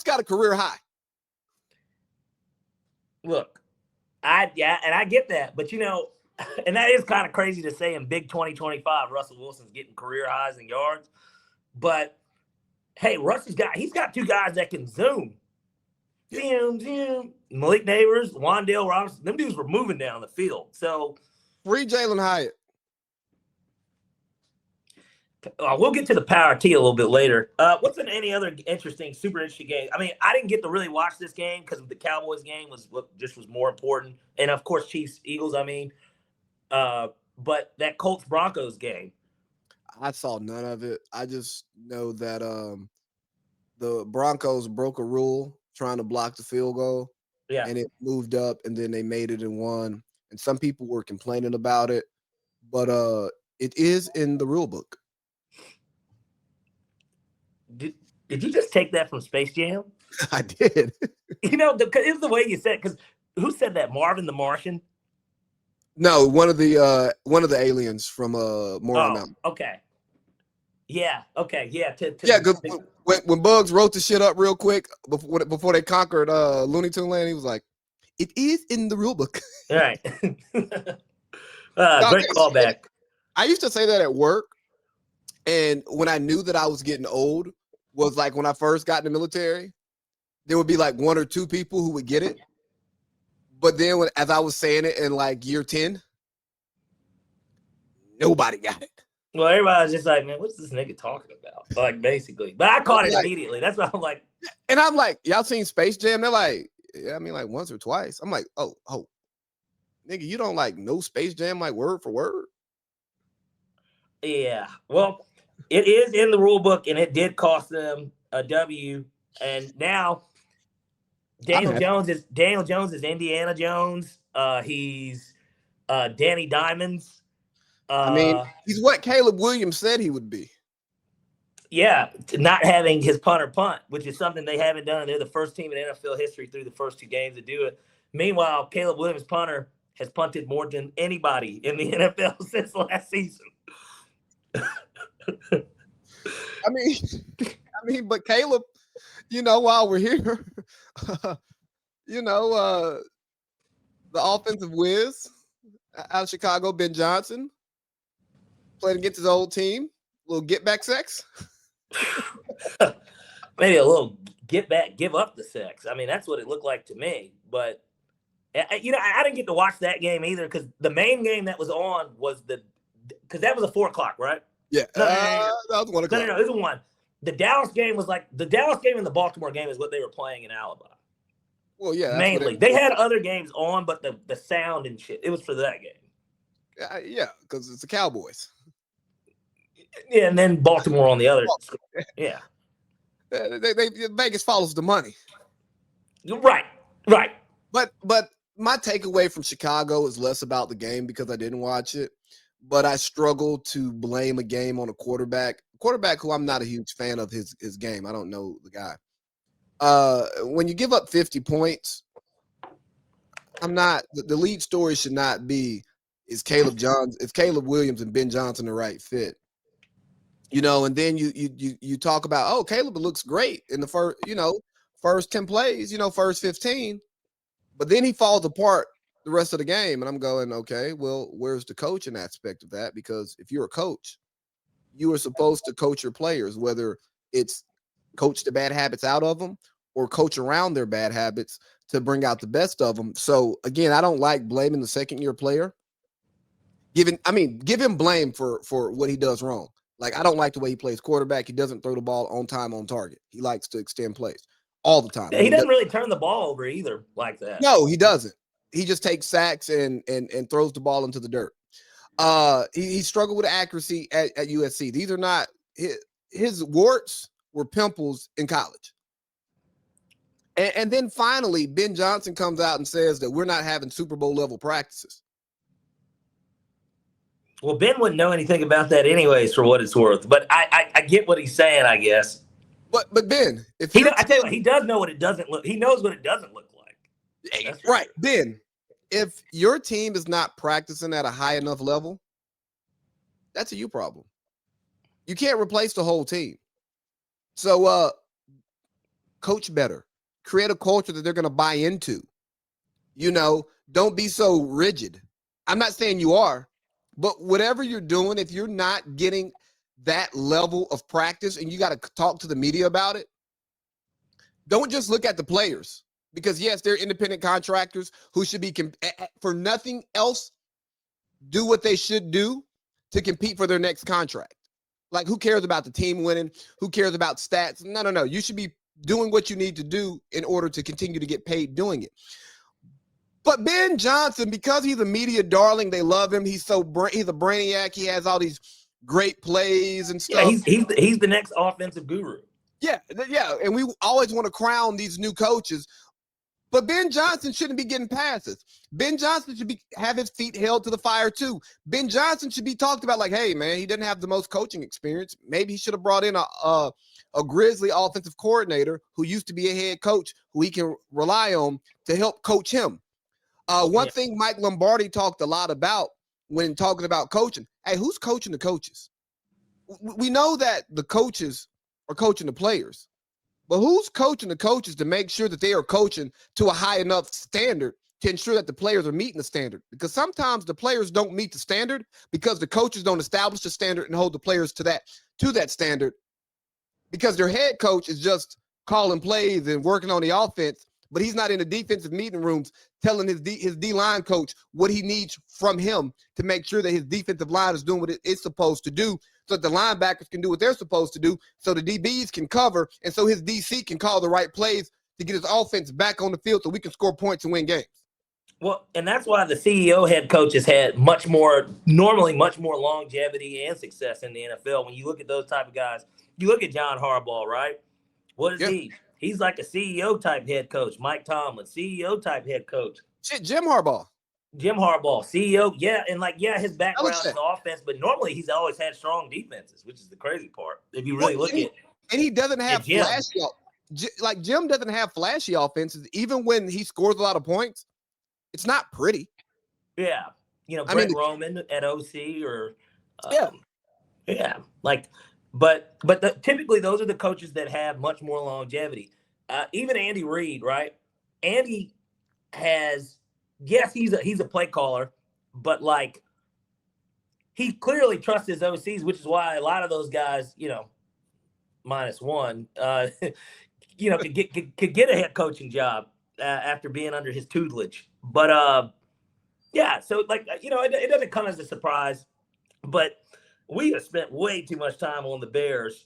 got a career high. Look, I get that, but and that is kind of crazy to say in big 2025, Russell Wilson's getting career highs in yards. But hey, he's got two guys that can zoom. Zoom. Malik Neighbors, Wan'Dale Robinson, them dudes were moving down the field. So free Jalen Hyatt. We'll get to the power T a little bit later. What's any other super interesting game? I mean, I didn't get to really watch this game because the Cowboys game was more important, and of course Chiefs Eagles. I mean, but that Colts Broncos game, I saw none of it. I just know that the Broncos broke a rule trying to block the field goal, and it moved up, and then they made it and won. And some people were complaining about it, but it is in the rule book. Did you just take that from Space Jam? I did. It's the way you said it, because who said that? Marvin the Martian? No, one of the aliens from Moral Mountain. Okay. Yeah. Okay. Yeah. Because when Bugs wrote the shit up real quick before they conquered Looney Tune Land, he was like, "It is in the rule book." All right. Great callback. I used to say that at work, and when I knew that I was getting old, was like when I first got in the military, there would be like one or two people who would get it. But then as I was saying it in like year 10, nobody got it. Well, everybody was just like, man, what's this nigga talking about? Like, basically. But I caught it immediately. That's why I'm like. And I'm like, y'all seen Space Jam? They're like, yeah, I mean, like once or twice. I'm like, oh, nigga, you don't like know Space Jam like word for word? Yeah. Well, it is in the rule book, and it did cost them a W. And now Daniel Jones is Indiana Jones. He's Danny Diamonds. I mean, he's what Caleb Williams said he would be. Yeah, not having his punter punt, which is something they haven't done. They're the first team in NFL history through the first 2 games to do it. Meanwhile, Caleb Williams' punter has punted more than anybody in the NFL since last season. I mean, but Caleb, while we're here, the offensive whiz out of Chicago, Ben Johnson, played against his old team. A little get back sex. Maybe a little get back, give up the sex. I mean, that's what it looked like to me. But I didn't get to watch that game either because the main game that was on was because that was a 4:00, right? Yeah, that was 1 o'clock. No, it was 1. The Dallas game was like the Dallas game and the Baltimore game is what they were playing in Alibi. Well, yeah, mainly they had other games on, but the sound and shit, it was for that game. Yeah, because it's the Cowboys. Yeah, and then Baltimore on the other. Yeah, Vegas follows the money. Right. But my takeaway from Chicago is less about the game because I didn't watch it. But I struggle to blame a game on a quarterback who I'm not a huge fan of his game. I don't know the guy. When you give up 50 points, the lead story should not be is Caleb Williams and Ben Johnson the right fit. And then you talk about, Caleb looks great in the first 10 plays, first 15, but then he falls apart the rest of the game. And I'm going, okay, well, where's the coaching aspect of that? Because if you're a coach, you are supposed to coach your players, whether it's coach the bad habits out of them or coach around their bad habits to bring out the best of them. So again, I don't like blaming the second year player. Give him blame for what he does wrong. Like, I don't like the way he plays quarterback. He doesn't throw the ball on time, on target. He likes to extend plays all the time. He doesn't really turn the ball over either like that. No, he doesn't. He just takes sacks and throws the ball into the dirt. He struggled with accuracy at USC. These are not his warts were pimples in college. And then finally, Ben Johnson comes out and says that we're not having Super Bowl level practices. Well, Ben wouldn't know anything about that anyways, for what it's worth. But I get what he's saying, I guess. But Ben, I tell you what, he does know what it doesn't look. He knows what it doesn't look like. That's right, sure. Ben. If your team is not practicing at a high enough level, that's a you problem. You can't replace the whole team. So Coach better. Create a culture that they're going to buy into. Don't be so rigid. I'm not saying you are, but whatever you're doing, if you're not getting that level of practice and you got to talk to the media about it, don't just look at the players because, yes, they're independent contractors who should be, for nothing else, do what they should do to compete for their next contract. Like, who cares about the team winning? Who cares about stats? No. You should be doing what you need to do in order to continue to get paid doing it. But Ben Johnson, because he's a media darling, they love him. He's a brainiac. He has all these great plays and stuff. Yeah, he's the next offensive guru. Yeah. And we always want to crown these new coaches. But Ben Johnson shouldn't be getting passes. Ben Johnson should have his feet held to the fire too. Ben Johnson should be talked about like, hey, man, he didn't have the most coaching experience. Maybe he should have brought in a Grizzly offensive coordinator who used to be a head coach who he can rely on to help coach him. One thing Mike Lombardi talked a lot about when talking about coaching, hey, who's coaching the coaches? We know that the coaches are coaching the players. But who's coaching the coaches to make sure that they are coaching to a high enough standard to ensure that the players are meeting the standard? Because sometimes the players don't meet the standard because the coaches don't establish the standard and hold the players to that standard because their head coach is just calling plays and working on the offense, but he's not in the defensive meeting rooms telling his D-line coach what he needs from him to make sure that his defensive line is doing what it's supposed to do so that the linebackers can do what they're supposed to do so the DBs can cover and so his DC can call the right plays to get his offense back on the field so we can score points and win games. Well, and that's why the CEO head coach has had much more longevity and success in the NFL. When you look at those type of guys, you look at John Harbaugh, right? What is he? He's like a CEO type head coach. Mike Tomlin, CEO type head coach. Shit, Jim Harbaugh, CEO. Yeah. And his background is offense, but normally he's always had strong defenses, which is the crazy part. If you really look at. And he doesn't have flashy, like Jim doesn't have flashy offenses. Even when he scores a lot of points, it's not pretty. Yeah. Brett Roman at OC or. Yeah. But typically those are the coaches that have much more longevity. Even Andy Reid, right? Andy has, yes, he's a play caller, but he clearly trusts his OCs, which is why a lot of those guys, minus one, could get a head coaching job after being under his tutelage. But so it doesn't come as a surprise, but we have spent way too much time on the Bears